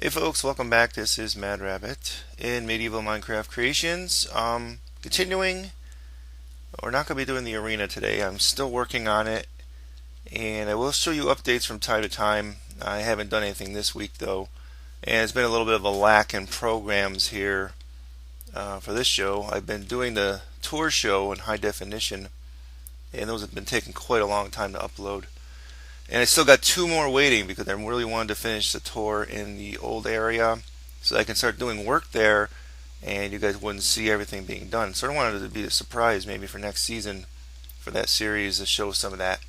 Hey folks, welcome back. This is Mad Rabbit in Medieval Minecraft Creations. Continuing, we're not going to be doing the arena today. I'm still working on it, and I will show you updates from time to time. I haven't done anything this week though, and it's been a little bit of a lack in programs here for this show. I've been doing the tour show in high definition, and those have been taking quite a long time to upload. And I still got two more waiting because I really wanted to finish the tour in the old area so I can start doing work there and you guys wouldn't see everything being done. So I wanted it to be a surprise maybe for next season for that series to show some of that.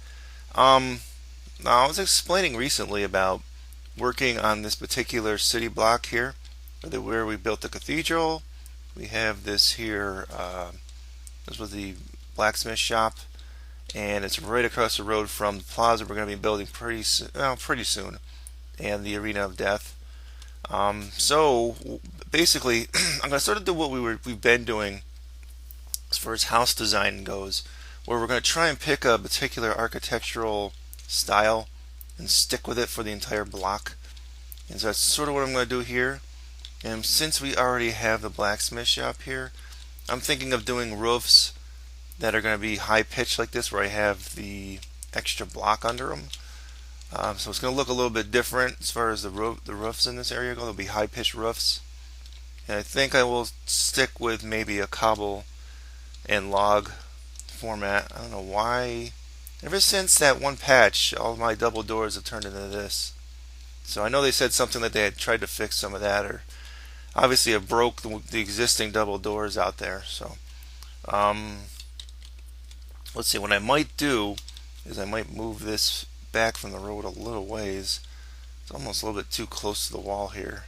Um, Now I was explaining recently about working on this particular city block here where we built the cathedral. We have this here, this was the blacksmith shop, and it's right across the road from the plaza we're going to be building pretty soon, and the Arena of Death. So basically, I'm going to sort of do what we've been doing as far as house design goes, where we're going to try and pick a particular architectural style and stick with it for the entire block. And so that's sort of what I'm going to do here. And since we already have the blacksmith shop here, I'm thinking of doing roofs that are going to be high pitched like this, where I have the extra block under them. So it's going to look a little bit different as far as the roofs in this area go. There'll be high pitched roofs, and I think I will stick with maybe a cobble and log format. I don't know why. Ever since that one patch, all my double doors have turned into this. So I know they said something that they had tried to fix some of that, or obviously it broke the existing double doors out there. So um, let's see, what I might do is I might move this back from the road a little ways. It's almost a little bit too close to the wall here.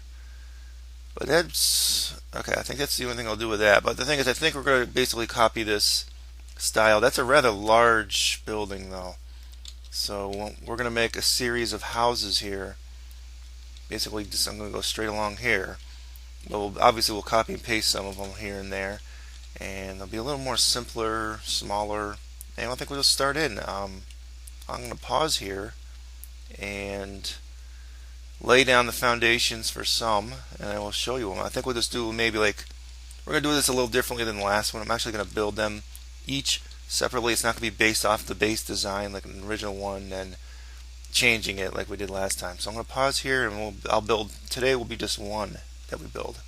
But that's okay. I think that's the only thing I'll do with that. But the thing is, I think we're going to basically copy this style. That's a rather large building though. So we're going to make a series of houses here. Basically, just I'm going to go straight along here. But obviously we'll copy and paste some of them here and there. And they'll be a little more simpler, smaller. And I think we'll just start in. I'm going to pause here and lay down the foundations for some, and I will show you them. I think we'll just do maybe like, we're going to do this a little differently than the last one. I'm actually going to build them each separately. It's not going to be based off the base design like an original one and changing it like we did last time. So I'm going to pause here and I'll build, today will be just one that we build.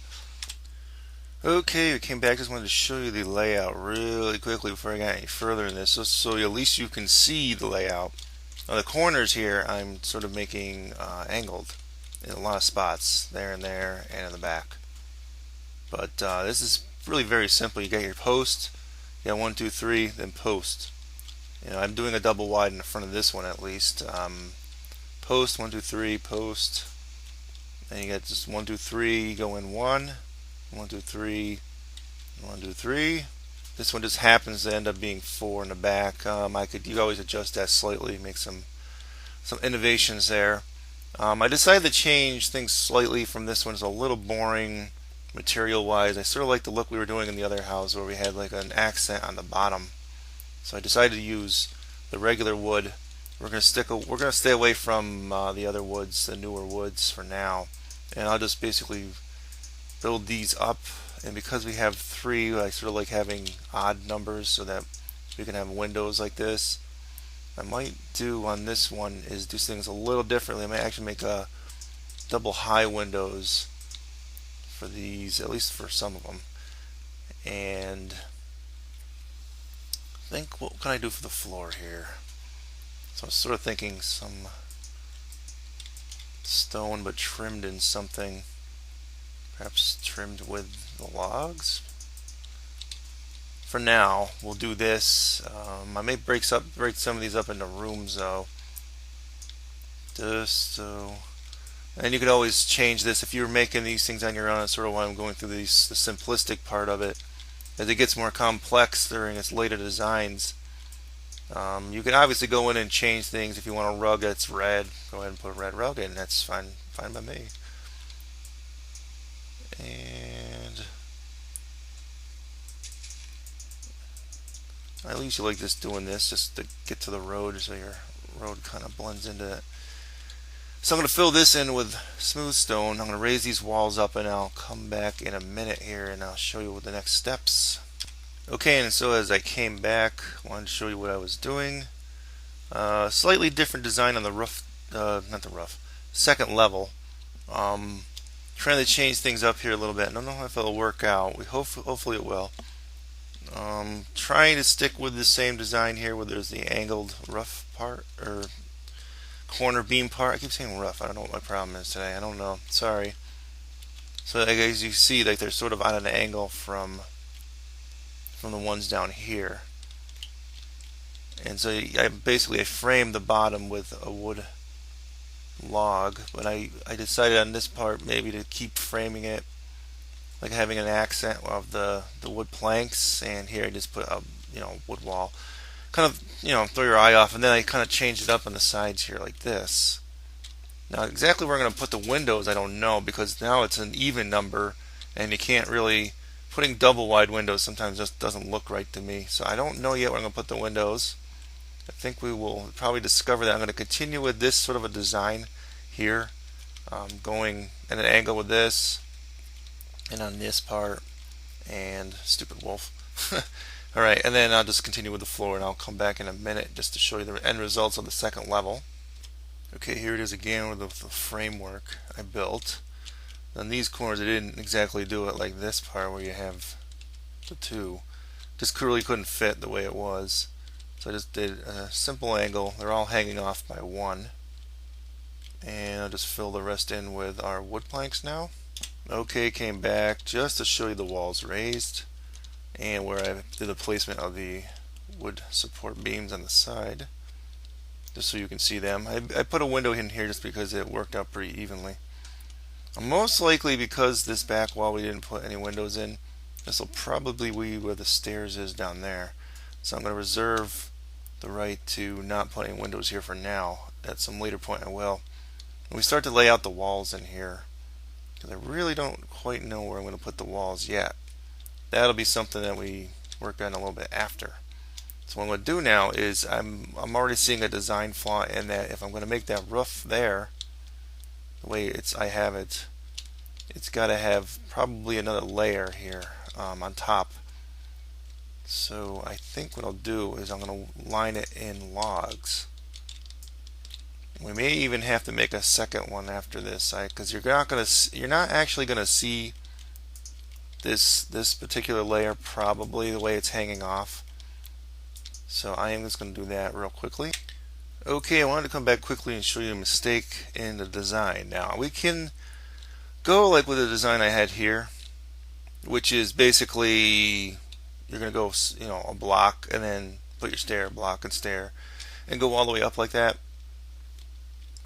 Okay, we came back. Just wanted to show you the layout really quickly before I got any further in this, so at least you can see the layout. Now the corners here, I'm sort of making angled in a lot of spots, there and there, and in the back. But this is really very simple. You got your post, you got 1, 2, 3, then post. I'm doing a double wide in the front of this one at least. Post 1, 2, 3, post. Then you got just 1, 2, 3. You go in 1. 1, 2, 3, 1, 2, 3. This one just happens to end up being 4 in the back. You always adjust that slightly, make some innovations there. I decided to change things slightly from this one. It's a little boring material-wise. I sort of like the look we were doing in the other house where we had like an accent on the bottom. So I decided to use the regular wood. We're going to stay away from the other woods, the newer woods for now, and I'll just basically build these up. And because we have 3, I sort of like having odd numbers so that we can have windows like this. I might do on this one is do things a little differently. I might actually make a double high windows for these, at least for some of them. And I think, what can I do for the floor here? So I was sort of thinking some stone but trimmed in something. Perhaps trimmed with the logs. For now, we'll do this. I may break some of these up into rooms though. Just so, and you could always change this if you're making these things on your own. That's sort of why I'm going through the simplistic part of it. As it gets more complex during its later designs, you can obviously go in and change things. If you want a rug that's red, go ahead and put a red rug in. That's fine by me. And I usually like just doing this just to get to the road so your road kind of blends into it. So I'm going to fill this in with smooth stone. I'm going to raise these walls up, and I'll come back in a minute here and I'll show you what the next steps. Okay, and so as I came back, I wanted to show you what I was doing. Slightly different design on the roof, not the roof, second level. Trying to change things up here a little bit. I don't know if it'll work out. Hopefully it will. Trying to stick with the same design here where there's the angled rough part, or corner beam part. I keep saying rough. I don't know what my problem is today. I don't know. Sorry. So as you see, like they're sort of on an angle from the ones down here. And so I framed the bottom with a wood log, but I decided on this part maybe to keep framing it like having an accent of the wood planks, and here I just put a wood wall. Kind of throw your eye off, and then I kind of changed it up on the sides here like this. Now exactly where I'm going to put the windows I don't know, because now it's an even number and you can't really, putting double wide windows sometimes just doesn't look right to me. So I don't know yet where I'm going to put the windows. I think we will probably discover that. I'm going to continue with this sort of a design here, going at an angle with this, and on this part, and stupid wolf. Alright, and then I'll just continue with the floor, and I'll come back in a minute just to show you the end results of the second level. Okay, here it is again with the framework I built. On these corners I didn't exactly do it like this part where you have the two. Just really couldn't fit the way it was. So I just did a simple angle. They're all hanging off by one. And I'll just fill the rest in with our wood planks now. Okay, came back just to show you the walls raised and where I did the placement of the wood support beams on the side, just so you can see them. I put a window in here just because it worked out pretty evenly. Most likely because this back wall we didn't put any windows in, this will probably be where the stairs is down there. So I'm going to reserve the right to not put any windows here for now. At some later point I will. When we start to lay out the walls in here, because I really don't quite know where I'm going to put the walls yet. That'll be something that we work on a little bit after. So what I'm going to do now is I'm already seeing a design flaw in that if I'm going to make that roof there, the way I have it, it's got to have probably another layer here on top. So I think what I'll do is I'm going to line it in logs. We may even have to make a second one after this, because you're not actually going to see this particular layer probably the way it's hanging off. So I am just going to do that real quickly. Okay, I wanted to come back quickly and show you a mistake in the design. Now we can go like with the design I had here, which is basically you're going to go a block and then put your stair, block and stair, and go all the way up like that.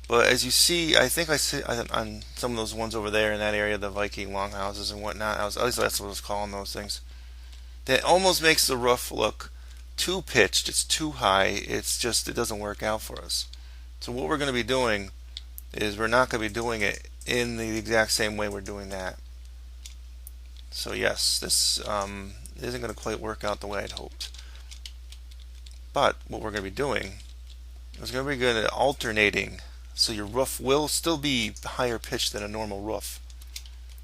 But as you see, I think I see on some of those ones over there in that area, the Viking longhouses and whatnot, at least that's what I was calling those things, that almost makes the roof look too pitched. It's too high. It doesn't work out for us. So what we're going to be doing is we're not going to be doing it in the exact same way we're doing that. So yes, this isn't going to quite work out the way I'd hoped. But what we're going to be doing is going to be good at alternating. So your roof will still be higher pitched than a normal roof.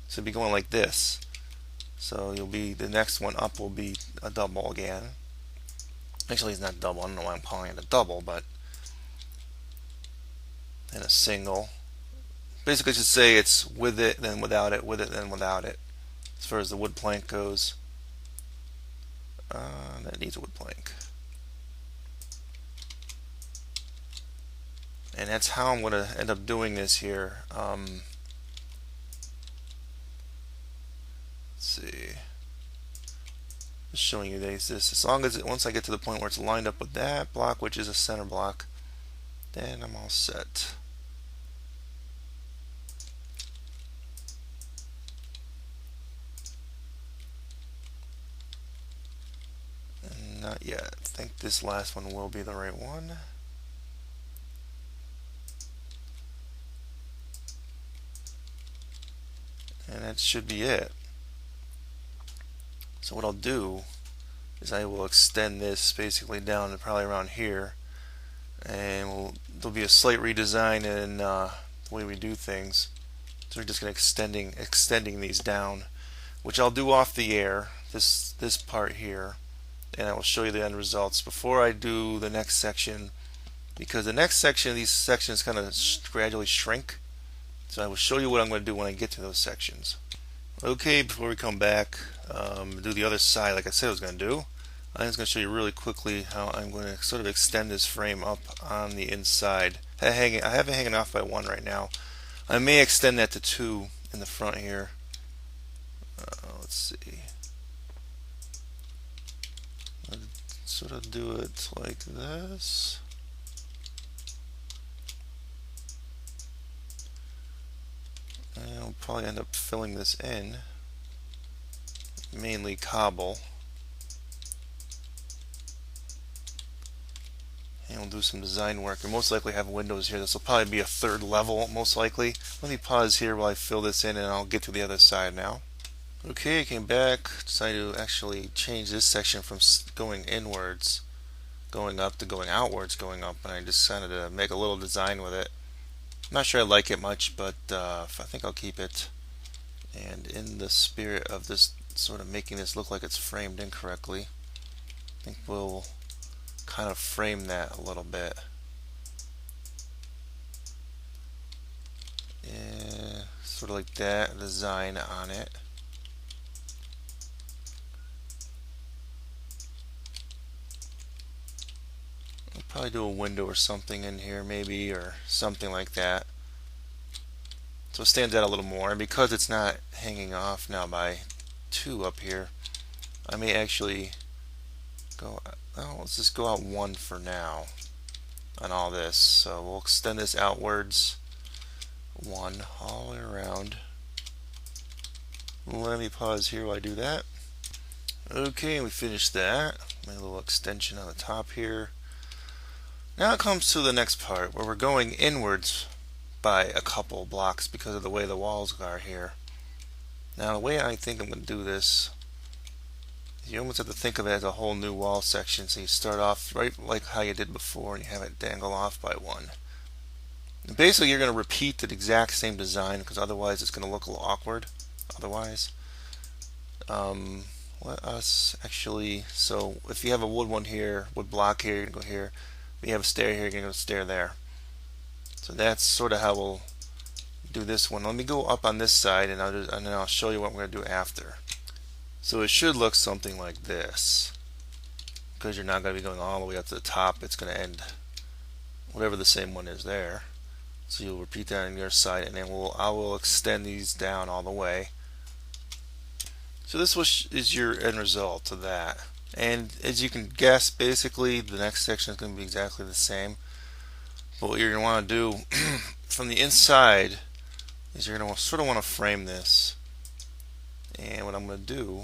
So it'll be going like this. So the next one up will be a double again. Actually, it's not double. I don't know why I'm calling it a double, but then a single. Basically, just say it's with it, then without it, with it, then without it. As far as the wood plank goes, that needs a wood plank. And that's how I'm going to end up doing this here. Let's see. Just showing you this. As long as once I get to the point where it's lined up with that block, which is a center block, then I'm all set. And not yet. I think this last one will be the right one. And that should be it. So what I'll do is I will extend this basically down to probably around here, and there'll be a slight redesign in the way we do things. So we're just going to extending these down, which I'll do off the air, this part here, and I will show you the end results before I do the next section, because the next section, these sections kind of gradually shrink. So I will show you what I'm going to do when I get to those sections. Okay, before we come back, do the other side like I said I was going to do. I'm just going to show you really quickly how I'm going to sort of extend this frame up on the inside. I have it hanging off by 1 right now. I may extend that to 2 in the front here. Let's see. I'll sort of do it like this. And I'll probably end up filling this in, mainly cobble. And we'll do some design work. We'll most likely have windows here. This will probably be a 3rd level, most likely. Let me pause here while I fill this in, and I'll get to the other side now. Okay, I came back. Decided to actually change this section from going inwards, going up, to going outwards, going up, and I decided to make a little design with it. I'm not sure I like it much, but I think I'll keep it. And in the spirit of this sort of making this look like it's framed incorrectly, I think we'll kind of frame that a little bit. Yeah, sort of like that design on it. I'll probably do a window or something in here maybe, or something like that. So it stands out a little more, and because it's not hanging off now by 2 up here, I may actually go, oh, let's just go out 1 for now on all this. So we'll extend this outwards 1 all the way around. Let me pause here while I do that. Okay, we finished that. Make a little extension on the top here. Now it comes to the next part where we're going inwards by a couple blocks because of the way the walls are here. Now the way I think I'm going to do this, you almost have to think of it as a whole new wall section. So you start off right like how you did before and you have it dangle off by 1. And basically you're going to repeat the exact same design, because otherwise it's going to look a little awkward otherwise. Let us actually, so if you have a wood one here, wood block here, you're going to go here. If you have a stair here, you're going to go stair there. So that's sort of how we'll do this one. Let me go up on this side, and then I'll show you what we're going to do after. So it should look something like this, because you're not going to be going all the way up to the top. It's going to end whatever the same one is there. So you'll repeat that on your side, and then I will extend these down all the way. So this is your end result of that. And as you can guess, basically the next section is going to be exactly the same. But what you're going to want to do from the inside is you're going to sort of want to frame this. And what I'm going to do,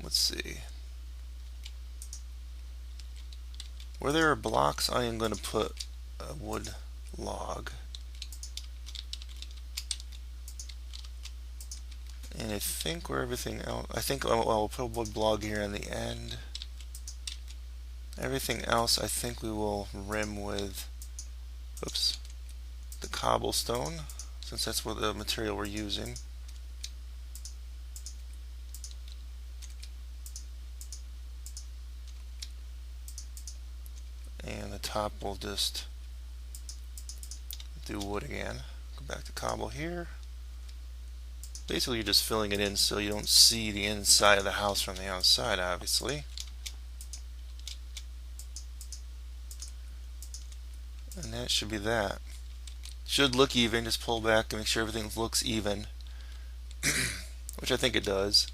let's see, where there are blocks, I am going to put a wood log. And I think where everything else, I think I'll put a wood block here in the end. Everything else I think we will rim with, oops, the cobblestone, since that's what the material we're using. And the top will just do wood again. Go back to cobble here. Basically you're just filling it in so you don't see the inside of the house from the outside, obviously. And that should be that. Should look even, just pull back and make sure everything looks even. Which I think it does.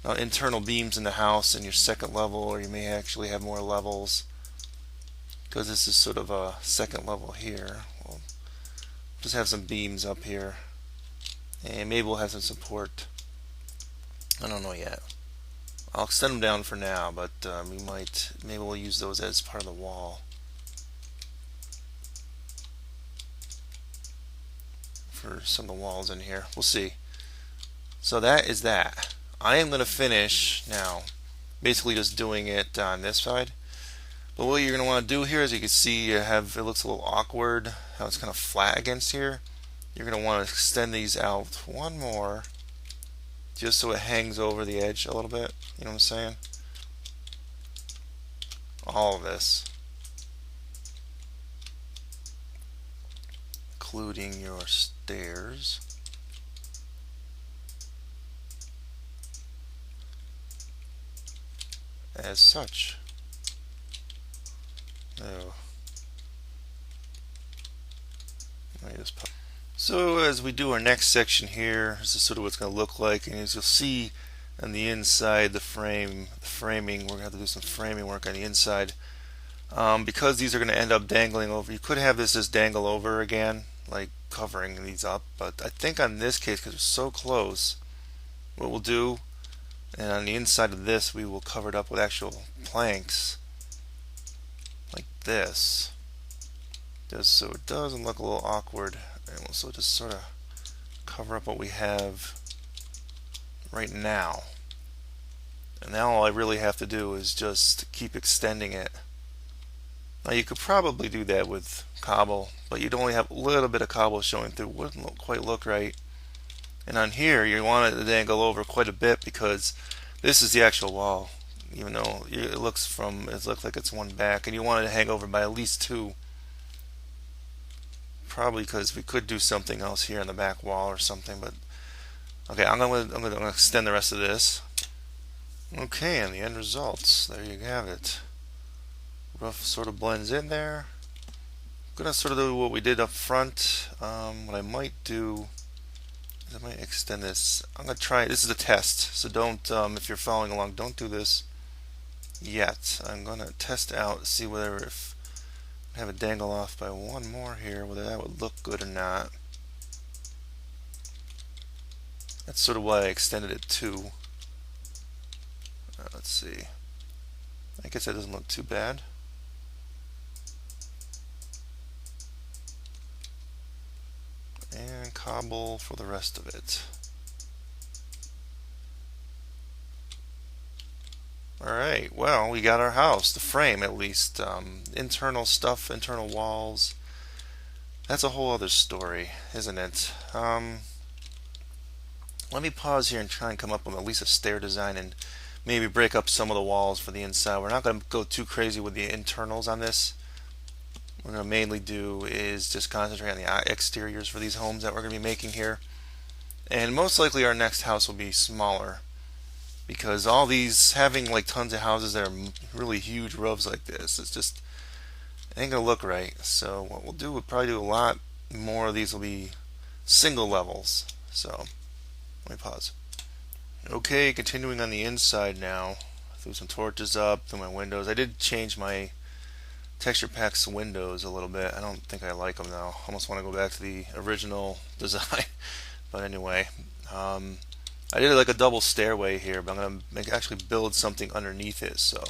Now internal beams in the house in your second level, or you may actually have more levels, because this is sort of a second level here. We'll just have some beams up here. And maybe we'll have some support. I don't know yet. I'll extend them down for now, but maybe we'll use those as part of the wall. For some of the walls in here. We'll see. So that is that. I am going to finish now, basically just doing it on this side. But what you're going to want to do here is you can see you have, it looks a little awkward how it's kind of flat against here. You're going to want to extend these out one more just so it hangs over the edge a little bit. You know what I'm saying? All of this, including your stairs. As such. Oh. Let me just put. So as we do our next section here, this is sort of what it's going to look like, and as you'll see on the inside, the framing, we're going to have to do some framing work on the inside. Because these are going to end up dangling over, you could have this as dangle over again, like covering these up, but I think on this case, because they're so close, what we'll do, and on the inside of this, we will cover it up with actual planks, like this, just so it doesn't look a little awkward, and we'll also just sort of cover up what we have right now. And now all I really have to do is just keep extending it. Now you could probably do that with cobble, but you'd only have a little bit of cobble showing through. Wouldn't quite look right. And on here you want it to dangle over quite a bit because this is the actual wall, even though it looks like it's one back, and you want it to hang over by at least two. Probably because we could do something else here on the back wall or something, but okay, I'm gonna extend the rest of this. Okay, and the end results, there you have it. Roof sort of blends in there. I'm gonna sort of do what we did up front. What I might do is I might extend this. I'm gonna try. This is a test, so don't. If you're following along, don't do this yet. I'm gonna test out, see whether if I have it dangle off by one more here, whether that would look good or not. That's sort of what I extended it to. Let's see. I guess that doesn't look too bad. And cobble for the rest of it. Alright, well, we got our house, the frame at least. Internal stuff, internal walls. That's a whole other story, isn't it? Let me pause here and try and come up with at least a stair design and maybe break up some of the walls for the inside. We're not going to go too crazy with the internals on this. What we're going to mainly do is just concentrate on the exteriors for these homes that we're going to be making here. And most likely our next house will be smaller, because all these, having like tons of houses that are really huge roofs like this, it ain't going to look right. So what we'll do, we'll probably do a lot more of these will be single levels. So let me pause. Okay, continuing on the inside now. I threw some torches up through my windows. I did change my texture pack's windows a little bit. I don't think I like them though. I almost want to go back to the original design. But anyway, I did like a double stairway here, but I'm going to actually build something underneath it. So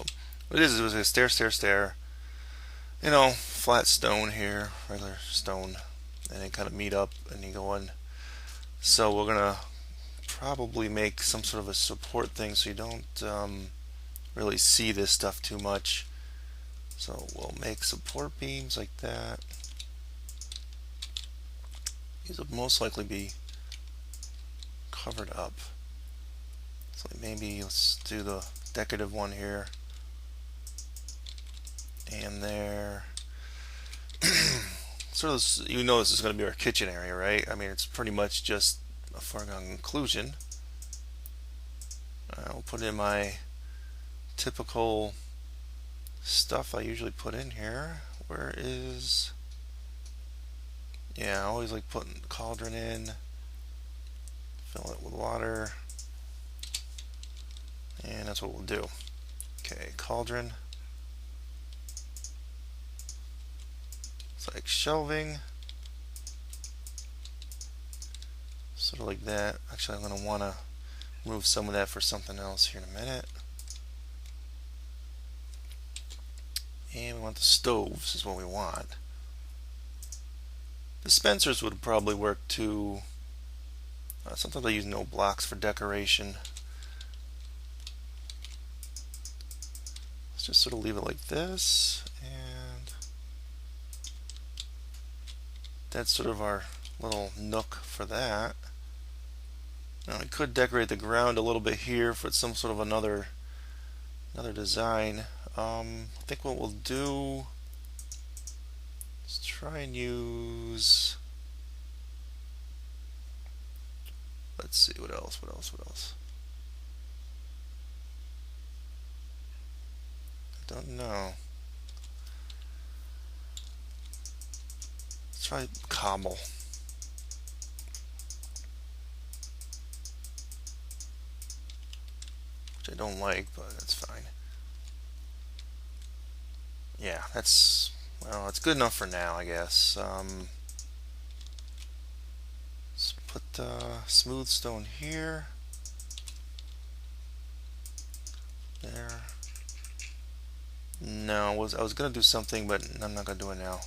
what it was a stair. You know, flat stone here, regular stone, and then kind of meet up and you go in. So we're going to probably make some sort of a support thing so you don't really see this stuff too much. So we'll make support beams like that. These will most likely be covered up. So maybe let's do the decorative one here and there. Sort of, you know, this is going to be our kitchen area, right? I mean, it's pretty much just a foregone conclusion. I'll put in my typical stuff I usually put in here. Where is... Yeah, I always like putting the cauldron in, fill it with water, and that's what we'll do. Okay, cauldron. It's like shelving. Sort of like that. Actually, I'm going to want to move some of that for something else here in a minute. And we want the stoves is what we want. Dispensers would probably work too. Sometimes I use no blocks for decoration. let's just sort of leave it like this, and that's sort of our little nook for that. Now we could decorate the ground a little bit here for some sort of another design. I think what we'll do is try and use, let's see, what else? I don't know. Let's try cobble. Which I don't like, but that's fine. Yeah, that's, well, it's good enough for now, I guess. Let's put smooth stone here. There. No, I was gonna do something, but I'm not gonna do it now.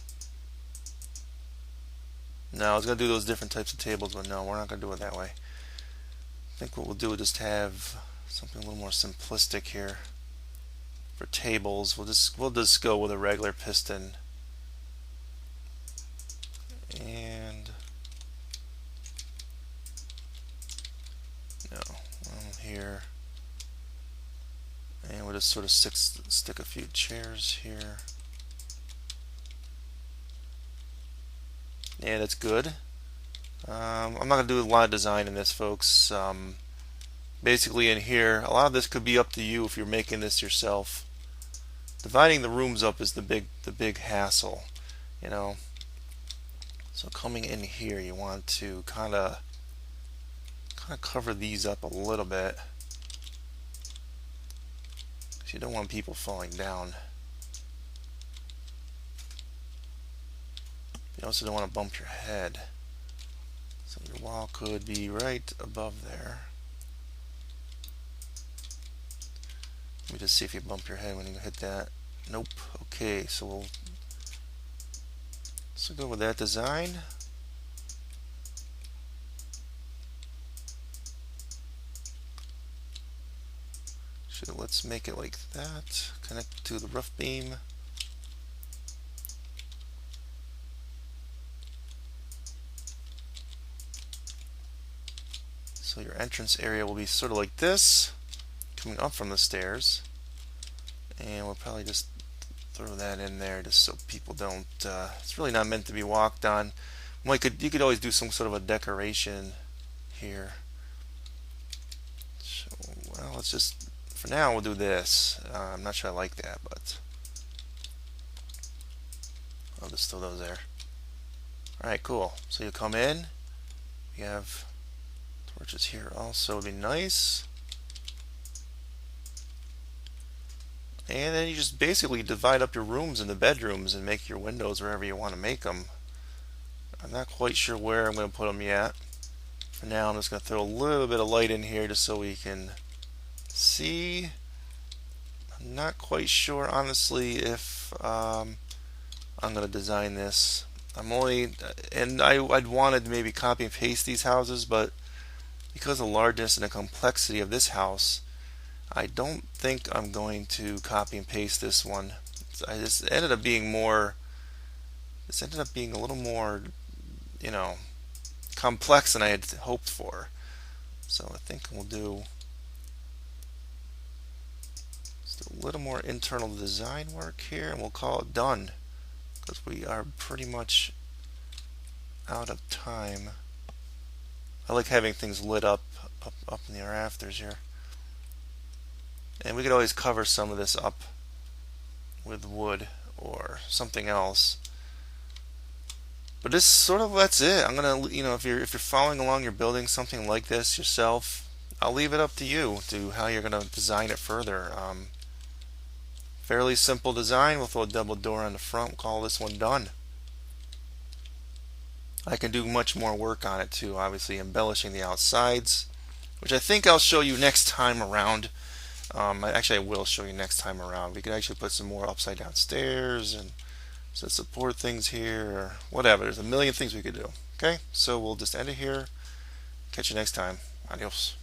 No, I was gonna do those different types of tables, but no, we're not gonna do it that way. I think what we'll do is just have something a little more simplistic here. For tables, we'll just go with a regular piston. And no, here. And we'll just sort of stick a few chairs here. Yeah, that's good. I'm not going to do a lot of design in this, folks. Basically in here, a lot of this could be up to you if you're making this yourself. Dividing the rooms up is the big hassle, you know. So coming in here, you want to kind of cover these up a little bit. You don't want people falling down. You also don't want to bump your head. So your wall could be right above there. Let me just see if you bump your head when you hit that. Nope. Okay, so we'll go with that design. So let's make it like that. Connect to the roof beam. So your entrance area will be sort of like this, coming up from the stairs. And we'll probably just throw that in there just so people don't, it's really not meant to be walked on. Well, you could always do some sort of a decoration here. So, well, let's just, for now we'll do this. I'm not sure I like that, but I'll just throw those there. Alright, cool. So you come in, we have torches here also, would be nice. And then you just basically divide up your rooms into bedrooms and make your windows wherever you want to make them. I'm not quite sure where I'm going to put them yet. For now, I'm just going to throw a little bit of light in here just so we can see. I'm not quite sure, honestly, if I'm going to design this. I'd wanted to maybe copy and paste these houses, but because of the largeness and the complexity of this house, I don't think I'm going to copy and paste this one. This ended up being a little more, you know, complex than I had hoped for. So I think we'll do just a little more internal design work here, and we'll call it done, because we are pretty much out of time. I like having things lit up in the rafters here. And we could always cover some of this up with wood or something else. But this sort of, that's it. I'm gonna, you know, if you're following along, you're building something like this yourself, I'll leave it up to you to how you're gonna design it further. Fairly simple design. We'll throw a double door on the front. Call this one done. I can do much more work on it too. Obviously, embellishing the outsides, which I think I'll show you next time around. I will show you next time around. We could actually put some more upside down stairs and some support things here or whatever. There's a million things we could do. Okay, so we'll just end it here. Catch you next time. Adios.